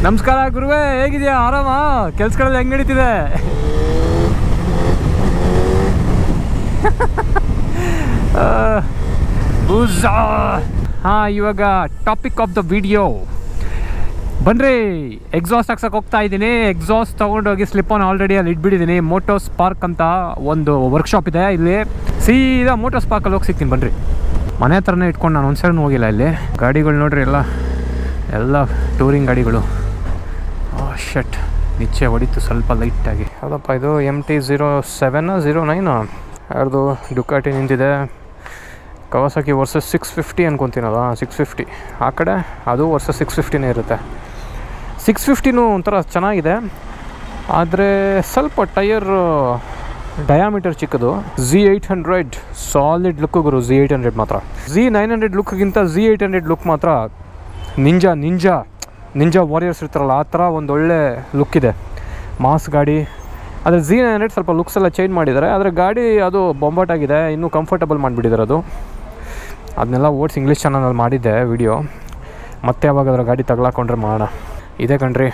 ನಮಸ್ಕಾರ ಗುರುವೇ, ಹೇಗಿದೆಯಾ? ಆರಾಮ? ಕೆಲ್ಸಗಳೆಲ್ಲ ಹೆಂಗ್ ನಡೀತಿದೆ? ಹಾಂ, ಇವಾಗ ಟಾಪಿಕ್ ಆಫ್ ದ ವಿಡಿಯೋ ಬನ್ರಿ. ಎಕ್ಸಾಸ್ಟ್ ಹಾಕ್ಸಕ್ಕೆ ಹೋಗ್ತಾ ಇದ್ದೀನಿ. ಎಕ್ಸಾಸ್ಟ್ ತೊಗೊಂಡೋಗಿ ಸ್ಲಿಪ್ ಆನ್ ಆಲ್ರೆಡಿ ಅಲ್ಲಿ ಇಟ್ಬಿಟ್ಟಿದ್ದೀನಿ. ಮೋಟೋ ಸ್ಪಾರ್ಕ್ ಅಂತ ಒಂದು ವರ್ಕ್ಶಾಪ್ ಇದೆ ಇಲ್ಲಿ. ಸೀದಾ ಮೋಟೋ ಸ್ಪಾರ್ಕಲ್ಲಿ ಹೋಗಿ ಸಿಗ್ತೀನಿ ಬನ್ರಿ. ಮನೆ ಹತ್ರನೇ ಇಟ್ಕೊಂಡು ನಾನು ಒಂದು ಸೈಡ್ ಹೋಗಿಲ್ಲ. ಇಲ್ಲಿ ಗಾಡಿಗಳು ನೋಡ್ರಿ, ಎಲ್ಲ ಟೂರಿಂಗ್ ಗಾಡಿಗಳು. ಶಟ್, ನಿಚ್ಚೆ ಹೊಡಿತು ಸ್ವಲ್ಪ ಲೈಟಾಗಿ. ಅದಪ್ಪ ಇದು MT-07 09 ಯಾರ್ದು ಡುಕಾಟಿ ನಿಂತಿದೆ. ಕವಾಸಾಕಿ ವರ್ಸಸ್ 650 ಅನ್ಕೊತೀನಲ್ಲ, 650 ಆ ಕಡೆ, ಅದು ವರ್ಸಸ್ 650 ಇರುತ್ತೆ. 650 ಒಂಥರ ಚೆನ್ನಾಗಿದೆ, ಆದರೆ ಸ್ವಲ್ಪ ಟೈರ್ ಡಯಾಮೀಟರ್ ಚಿಕ್ಕದು. Z800 ಸಾಲಿಡ್ ಲುಕ್ ಗುರು. Z800 ಮಾತ್ರ Z900 ಲುಕ್ಗಿಂತ Z800 ಲುಕ್ ಮಾತ್ರ ನಿಂಜಾ ವಾರಿಯರ್ಸ್ ಇರ್ತಾರಲ್ಲ ಆ ಥರ ಒಂದು ಒಳ್ಳೆ ಲುಕ್ ಇದೆ. ಮಾಸ್ ಗಾಡಿ. ಆದರೆ Z900 ಸ್ವಲ್ಪ ಲುಕ್ಸ್ ಎಲ್ಲ ಚೇಂಜ್ ಮಾಡಿದ್ದಾರೆ, ಆದರೆ ಗಾಡಿ ಅದು ಬೊಂಬಾಟಾಗಿದೆ. ಇನ್ನೂ ಕಂಫರ್ಟಬಲ್ ಮಾಡಿಬಿಟ್ಟಿದ್ದಾರೆ. ಅದನ್ನೆಲ್ಲ ಓಡಿಸಿ ಇಂಗ್ಲೀಷ್ ಚಾನಲಲ್ಲಿ ಮಾಡಿದ್ದೆ ವಿಡಿಯೋ. ಮತ್ತೆ ಯಾವಾಗಾದ್ರೂ ಗಾಡಿ ತಗಲಾಕೊಂಡ್ರೆ ಮಾಡೋಣ. ಇದೇ ಕಣ್ರಿ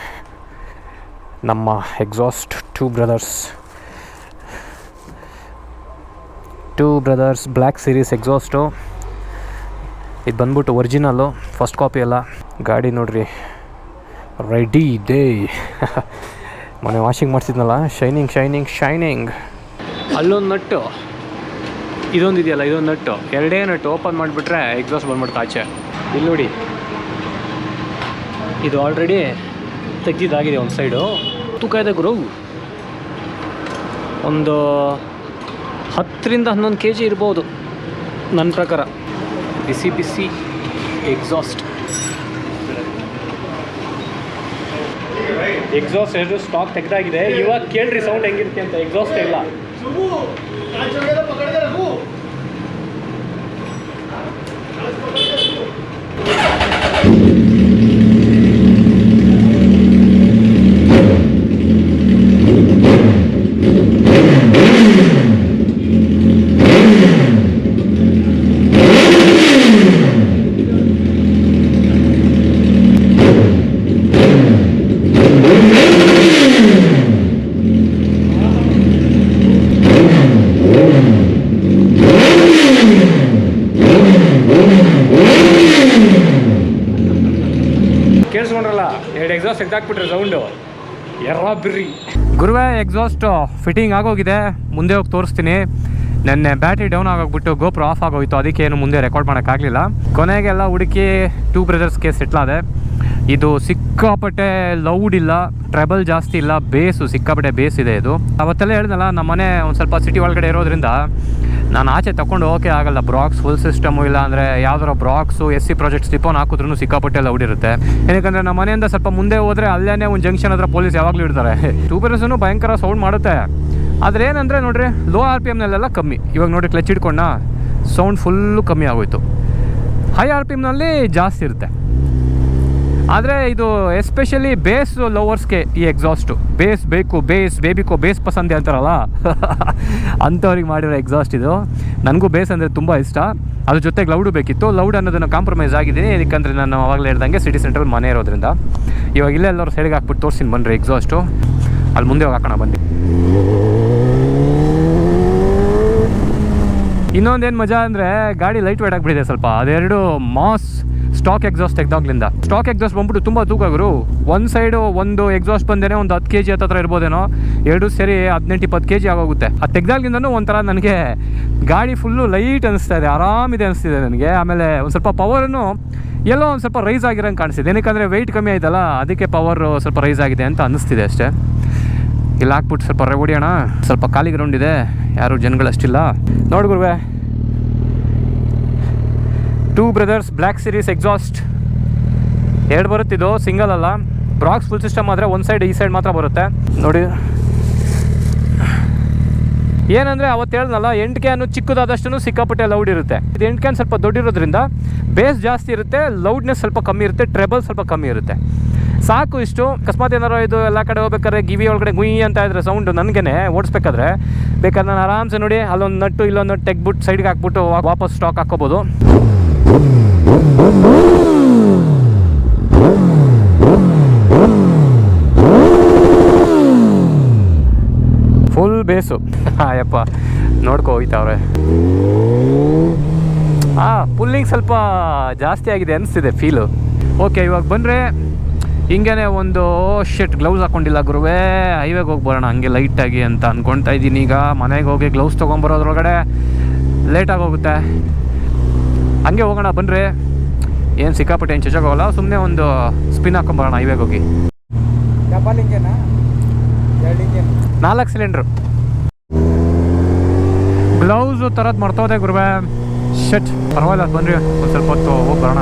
ನಮ್ಮ exhaust two Brothers black series exhaust. ಇದು ಬಂದ್ಬಿಟ್ಟು ಒರಿಜಿನಲ್ಲು, ಫಸ್ಟ್ ಕಾಪಿ ಎಲ್ಲ. ಗಾಡಿ ನೋಡ್ರಿ ರೆಡಿ ಇದೆ. ಮೊನ್ನೆ ವಾಷಿಂಗ್ ಮಾಡಿಸಿದ್ನಲ್ಲ, ಶೈನಿಂಗ್. ಅಲ್ಲೊಂದು ನಟ್ಟು, ಇದೊಂದು ಇದೆಯಲ್ಲ, ಇದೊಂದು ನಟ್ಟು, ಎರಡೇ ನಟ್ಟು ಓಪನ್ ಮಾಡಿಬಿಟ್ರೆ ಎಕ್ಸಾಸ್ಟ್ ಬಂದ್ಬಿಡ್ತು ಆಚೆ. ಇಲ್ಲಿ ನೋಡಿ, ಇದು ಆಲ್ರೆಡಿ ತೆಗ್ದಿದ್ದಾಗಿದೆ ಒಂದು ಸೈಡು. ತೂಕ ಇದೆ ಗುರು, ಒಂದು 10-11 kg ಇರ್ಬೋದು ನನ್ನ ಪ್ರಕಾರ. ಬಿಸಿ ಎಕ್ಸಾಸ್ಟ್ ಎರಡು ಸ್ಟಾಕ್ ತೆಗೆದಾಗಿದೆ. ಇವಾಗ ಕೇಳ್ರಿ ಸೌಂಡ್ ಹೆಂಗಿರುತ್ತೆ ಅಂತ. ಎಕ್ಸಾಸ್ಟ್ ಇಲ್ಲ. ಕೇಳಿಸ್ಕೊಂಡ್ರಲ್ಲ, ಎರಡು ಎಕ್ಸಾಸ್ಟ್ ತೆಗ್ದಾಕ್ಬಿಟ್ರೆ ಸೌಂಡು ಬಿರ್ರಿ. ಗುರುವೇ, ಎಕ್ಸಾಸ್ಟ್ ಫಿಟ್ಟಿಂಗ್ ಆಗೋಗಿದೆ. ಮುಂದೆ ಹೋಗಿ ತೋರಿಸ್ತೀನಿ. ನೆನ್ನೆ ಬ್ಯಾಟ್ರಿ ಡೌನ್ ಆಗೋಗ್ಬಿಟ್ಟು ಗೋಪ್ರೋ ಆಫ್ ಆಗೋಯ್ತು, ಅದಕ್ಕೆ ಏನು ಮುಂದೆ ರೆಕಾರ್ಡ್ ಮಾಡೋಕ್ಕಾಗಲಿಲ್ಲ. ಕೊನೆಗೆಲ್ಲ ಹುಡುಕಿ ಟೂ ಬ್ರದರ್ಸ್ಗೆ ಸೆಟ್ಲಾದೆ. ಇದು ಸಿಕ್ಕಾಪಟ್ಟೆ ಲೌಡ್ ಇಲ್ಲ, ಟ್ರಬಲ್ ಜಾಸ್ತಿ ಇಲ್ಲ, ಬೇಸು ಸಿಕ್ಕಾಪಟ್ಟೆ ಬೇಸ್ ಇದೆ. ಇದು ಅವತ್ತೆಲ್ಲ ಹೇಳಿದ್ನಲ್ಲ, ನಮ್ಮ ಮನೆ ಒಂದು ಸ್ವಲ್ಪ ಸಿಟಿ ಒಳಗಡೆ ಇರೋದ್ರಿಂದ ನಾನು ಆಚೆ ತೊಗೊಂಡು ಹೋಗೋಕೆ ಆಗಲ್ಲ. ಬ್ರಾಕ್ಸ್ ಫುಲ್ ಸಿಸ್ಟಮು, ಇಲ್ಲ ಅಂದರೆ ಯಾವ್ದಾರ ಬ್ರಾಕ್ಸು SC ಪ್ರಾಜೆಕ್ಟ್ ಸ್ಲಿಪೋನ್ ಹಾಕಿದ್ರೂ ಸಿಕ್ಕಾಪಟ್ಟೆ ಲೌಡ್ ಇರುತ್ತೆ. ಏನಕ್ಕೆ ನಮ್ಮ ಮನೆಯಿಂದ ಸ್ವಲ್ಪ ಮುಂದೆ ಹೋದರೆ ಅಲ್ಲೇ ಒಂದು ಜಂಕ್ಷನ್ ಹತ್ರ ಪೊಲೀಸ್ ಯಾವಾಗಲೂ ಇರ್ತಾರೆ. ಟೂ ಬ್ರದರ್ಸೂ ಭಯಂಕರ ಸೌಂಡ್ ಮಾಡುತ್ತೆ. ಆದರೆ ಏನಂದರೆ ನೋಡಿರಿ, ಲೋ RPMನಲ್ಲೆಲ್ಲ ಕಮ್ಮಿ. ಇವಾಗ ನೋಡಿ, ಕ್ಲಚ್ ಹಿಡ್ಕೊಂಡ ಸೌಂಡ್ ಫುಲ್ಲು ಕಮ್ಮಿ ಆಗೋಯ್ತು. ಹೈ RPMನಲ್ಲಿ ಜಾಸ್ತಿ ಇರುತ್ತೆ. ಆದರೆ ಇದು ಎಸ್ಪೆಷಲಿ ಬೇಸ್ ಲವರ್ಸ್ಗೆ ಈ ಎಕ್ಸಾಸ್ಟು. ಬೇಸ್ ಬೇಕು, ಬೇಸ್ ಪಸಂದೆ ಅಂತಾರಲ್ಲ ಅಂಥವ್ರಿಗೆ ಮಾಡಿರೋ ಎಕ್ಸಾಸ್ಟ್ ಇದು. ನನಗೂ ಬೇಸ್ ಅಂದರೆ ತುಂಬ ಇಷ್ಟ. ಅದ್ರ ಜೊತೆಗೆ ಲೌಡು ಬೇಕಿತ್ತು. ಲೌಡ್ ಅನ್ನೋದನ್ನು ಕಾಂಪ್ರಮೈಸ್ ಆಗಿದ್ದೀನಿ, ಯಾಕಂದರೆ ನಾನು ಅವಾಗಲೇ ಹೇಳ್ದಂಗೆ ಸಿಟಿ ಸೆಂಟ್ರಲ್ಲಿ ಮನೆ ಇರೋದ್ರಿಂದ. ಇವಾಗ ಇಲ್ಲೇ ಎಲ್ಲರೂ ಸೈಡ್ಗೆ ಹಾಕ್ಬಿಟ್ಟು ತೋರಿಸ್ತೀನಿ ಬನ್ನಿರಿ ಎಕ್ಸಾಸ್ಟು. ಅಲ್ಲಿ ಮುಂದೆ ಹೋಗಿ ಹಾಕೋಣ ಬನ್ನಿ. ಇನ್ನೊಂದೇನು ಮಜಾ ಅಂದರೆ ಗಾಡಿ ಲೈಟ್ ವೇಟ್ ಆಗಿಬಿಟ್ಟಿದೆ ಸ್ವಲ್ಪ. ಅದೆರಡು ಮಾಸ್ ಸ್ಟಾಕ್ ಎಕ್ಸಾಸ್ಟ್ ತೆಗ್ದಾಗ್ಲಿಂದ. ಸ್ಟಾಕ್ ಎಕ್ಸಾಸ್ಟ್ ಬಂದ್ಬಿಟ್ಟು ತುಂಬ ತೂಕಾಗರು. ಒಂದು ಸೈಡು ಒಂದು ಎಕ್ಸಾಸ್ಟ್ ಬಂದೇನೆ ಒಂದು 10 kg ಹತ್ರ ಇರ್ಬೋದೇನೋ, ಎರಡು ಸೇರಿ 18-20 kg ಆಗೋಗುತ್ತೆ. ಅದು ತೆಗ್ದಾಗ್ಲಿಂದನೂ ಒಂಥರ ನನಗೆ ಗಾಡಿ ಫುಲ್ಲು ಲೈಟ್ ಅನಿಸ್ತಾ ಇದೆ, ಆರಾಮಿದೆ ಅನಿಸ್ತಿದೆ ನನಗೆ. ಆಮೇಲೆ ಒಂದು ಸ್ವಲ್ಪ ಪವರನ್ನು ಎಲ್ಲೋ ಒಂದು ಸ್ವಲ್ಪ ರೈಸ್ ಆಗಿರೋಂಗೆ ಕಾಣಿಸ್ತಿದೆ. ಏನಕ್ಕೆ ವೆಯ್ಟ್ ಕಮ್ಮಿ ಆಯ್ತಲ್ಲ, ಅದಕ್ಕೆ ಪವರ್ ಸ್ವಲ್ಪ ರೈಸ್ ಆಗಿದೆ ಅಂತ ಅನ್ನಿಸ್ತಿದೆ ಅಷ್ಟೇ. ಇಲ್ಲಿ ಹಾಕ್ಬಿಟ್ಟು ಸ್ವಲ್ಪ ಹೊಡಿಯೋಣ. ಸ್ವಲ್ಪ ಖಾಲಿ ಗ್ರೌಂಡ್ ಇದೆ, ಯಾರು ಜನಗಳಷ್ಟಿಲ್ಲ. ನೋಡ್ಗುರುವೆ, Two Brothers black series exhaust ಎರಡು ಬರುತ್ತಿದ್ದು, ಸಿಂಗಲ್ ಅಲ್ಲ. ಬ್ರಾಕ್ಸ್ ಫುಲ್ ಸಿಸ್ಟಮ್ ಆದರೆ ಒಂದು ಸೈಡ್ ಈ ಸೈಡ್ ಮಾತ್ರ ಬರುತ್ತೆ ನೋಡಿ. ಏನಂದರೆ ಅವತ್ತು ಹೇಳ್ದಲ್ಲ, 8 ಕ್ಯಾನು ಚಿಕ್ಕದಾದಷ್ಟು ಸಿಕ್ಕಾಪಟ್ಟೆ ಲೌಡ್ ಇರುತ್ತೆ. ಇದು 8 ಕ್ಯಾನ್ ಸ್ವಲ್ಪ ದೊಡ್ಡಿರೋದ್ರಿಂದ ಬೇಸ್ ಜಾಸ್ತಿ ಇರುತ್ತೆ, ಲೌಡ್ನೆಸ್ ಸ್ವಲ್ಪ ಕಮ್ಮಿ ಇರುತ್ತೆ, ಟ್ರೆಬಲ್ ಸ್ವಲ್ಪ ಕಮ್ಮಿ ಇರುತ್ತೆ. ಸಾಕು ಇಷ್ಟು. ಅಕಸ್ಮಾತ್ ಏನಾರು ಇದು ಎಲ್ಲ ಕಡೆ ಹೋಗ್ಬೇಕಾದ್ರೆ ಗಿವಿ ಒಳಗಡೆ ಗುಯ್ ಅಂತ ಇದ್ರೆ ಸೌಂಡು ನನಗೇ ಓಡಿಸ್ಬೇಕಾದ್ರೆ, ಬೇಕಾದ್ರೆ ನಾನು ಆರಾಮ್ಸೆ ನೋಡಿ ಅಲ್ಲೊಂದು ನಟ್ಟು ಇಲ್ಲೊಂದು ನಟ್ಟು ತೆಗ್ಬಿಟ್ಟು ಸೈಡ್ಗೆ ಹಾಕ್ಬಿಟ್ಟು ವಾಪಸ್ ಸ್ಟಾಕ್ ಹಾಕ್ಕೋಬೋದು. ಪ್ಲೇಸು. ಯಪ್ಪ ನೋಡ್ಕೊ ಹೋಯ್ತವ್ರೆ. ಪುಲ್ಲಿಂಗ್ ಸ್ವಲ್ಪ ಜಾಸ್ತಿ ಆಗಿದೆ ಅನಿಸ್ತಿದೆ ಫೀಲು. ಓಕೆ, ಇವಾಗ ಬಂದರೆ ಹಿಂಗೇ ಒಂದು ಗ್ಲೌಸ್ ಹಾಕ್ಕೊಂಡಿಲ್ಲ ಗುರುವೇ, ಹೈವೇಗೆ ಹೋಗಿ ಬರೋಣ ಹಂಗೆ ಲೈಟಾಗಿ ಅಂತ ಅಂದ್ಕೊಳ್ತಾ ಇದ್ದೀನಿ. ಈಗ ಮನೆಗೆ ಹೋಗಿ ಗ್ಲೌಸ್ ತೊಗೊಂಬರೋದ್ರೊಳಗಡೆ ಲೇಟಾಗಿ ಹೋಗುತ್ತೆ. ಹಂಗೆ ಹೋಗೋಣ ಬನ್ನಿರಿ, ಏನು ಸಿಕ್ಕಾಪಟ್ಟೆ ಏನು ಚುಚಾಗೋಲ್ಲ, ಸುಮ್ಮನೆ ಒಂದು ಸ್ಪಿನ್ ಹಾಕೊಂಬರೋಣ ಹೈವೇಗೆ ಹೋಗಿ. ಡಬಲ್ ಇಂಜನಾ 2 ಇಂಜನ್ 4 ಸಿಲಿಂಡ್ರು. ಗ್ಲೌಸು ತರದ್ದು ಮರ್ತೋದೆ ಗುರುವೆ. ಶಟ್, ಪರವಾಗಿಲ್ಲ ಬನ್ನಿರಿ, ಒಂದು ಸ್ವಲ್ಪ ಹೊತ್ತು ಹೋಗಿ ಬರೋಣ.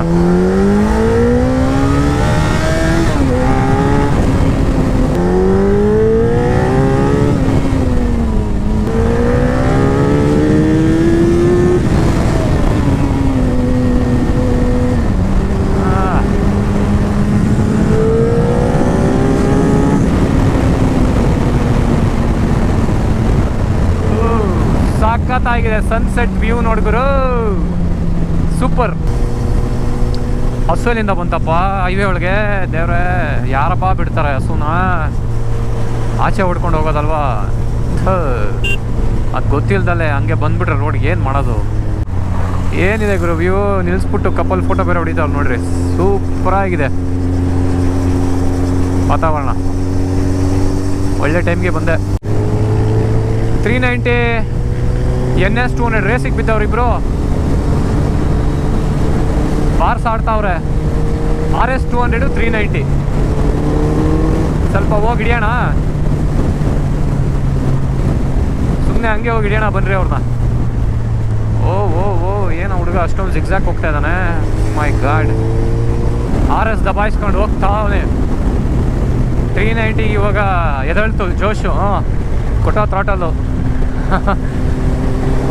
ಆಗಿದೆ ಸನ್ಸೆಟ್ ವ್ಯೂ ನೋಡ್ಗುರು, ಸೂಪರ್. ಹಸುವಿನಿಂದ ಬಂತಪ್ಪ ಹೈವೇ ಒಳಗೆ. ದೇವ್ರೆ, ಯಾರಪ್ಪ ಬಿಡ್ತಾರೆ ಹಸುನ? ಆಚೆ ಹೊಡ್ಕೊಂಡು ಹೋಗೋದಲ್ವಾ, ಅದು ಗೊತ್ತಿಲ್ದಲ್ಲೇ ಹಂಗೆ ಬಂದ್ಬಿಟ್ರೆ ರೋಡ್ಗೆ ಏನು ಮಾಡೋದು? ಏನಿದೆ ಗುರು ವ್ಯೂ, ನಿಲ್ಲಿಸ್ಬಿಟ್ಟು ಕಪಲ್ ಫೋಟೋ ಬೇರೆ ಹೊಡಿತಾವ್ರು ನೋಡ್ರಿ, ಸೂಪರಾಗಿದೆ ವಾತಾವರಣ. ಒಳ್ಳೆ ಟೈಮ್ಗೆ ಬಂದೆ. 390 NS 200 ರೇಸಿಗೆ ಬಿದ್ದವ್ರು ಇಬ್ರು. ಬಾರ್ಸ್ ಆಡ್ತಾವ್ರೆ. RS 200 390. ಸ್ವಲ್ಪ ಹೋಗಿ ಹಿಡಿಯೋಣ, ಸುಮ್ಮನೆ ಹಂಗೆ ಹೋಗಿ ಹಿಡಿಯೋಣ ಬನ್ರಿ ಅವ್ರನ್ನ. ಓ ಏನೋ ಹುಡುಗ ಅಷ್ಟೊಂದು ಜಿಗ್ಜಾಕ್ ಹೋಗ್ತಾ ಇದ್ದಾನೆ. ಮೈ ಗಾಡ್, RS ದಬಾಯಿಸ್ಕೊಂಡು ಹೋಗ್ತಾ ಅವನೇ. 390 ಇವಾಗ ಎದಳ್ತು ಜೋಶು. ಕೊಟ್ಟ ಥ್ರಾಟಲ್ಲು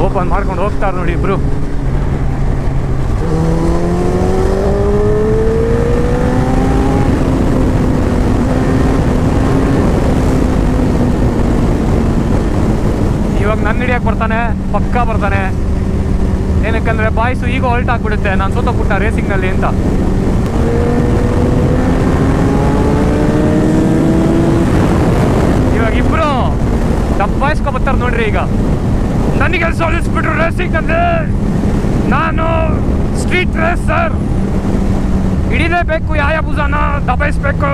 ಓಪನ್ ಮಾಡ್ಕೊಂಡು ಹೋಗ್ತಾರೆ ನೋಡಿ ಇಬ್ರು. ಇವಾಗ ನನ್ನ ಹಿಡಿಯಕ್ಕೆ ಬರ್ತಾನೆ, ಪಕ್ಕಾ ಬರ್ತಾನೆ. ಏನಕ್ಕಂದ್ರೆ ಬಾಯ್ಸು ಈಗ ಹೊಲ್ಟ್ ಆಗ್ಬಿಡುತ್ತೆ ನಾನು ಸೋತೋಗ್ಬಿಟ್ಟ ರೇಸಿಂಗ್ನಲ್ಲಿ ಅಂತ. ಇವಾಗ ಇಬ್ರು ದಬ್ಬಾಯಿಸ್ಕೊ ಬರ್ತಾರೆ ನೋಡ್ರಿ. ಈಗ ನನಗೆ ಸೋಲಿಸ್ಬಿಟ್ರು ರೇಸಿಂಗ್ ಅಂದ್ರೆ, ನಾನು ಸ್ಟ್ರೀಟ್ ರೇಸರ್, ಹಿಡಿಲೇಬೇಕು, ಯಾವ ಭುಜಾನ ದಬಾಯಿಸ್ಬೇಕು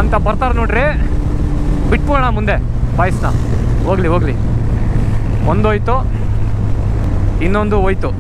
ಅಂತ ಬರ್ತಾರೆ ನೋಡ್ರಿ. ಬಿಟ್ಬೋಣ ಮುಂದೆ ಬಾಯ್ಸ್ನ, ಹೋಗ್ಲಿ ಒಂದೋಯ್ತು, ಇನ್ನೊಂದು ಹೋಯ್ತು.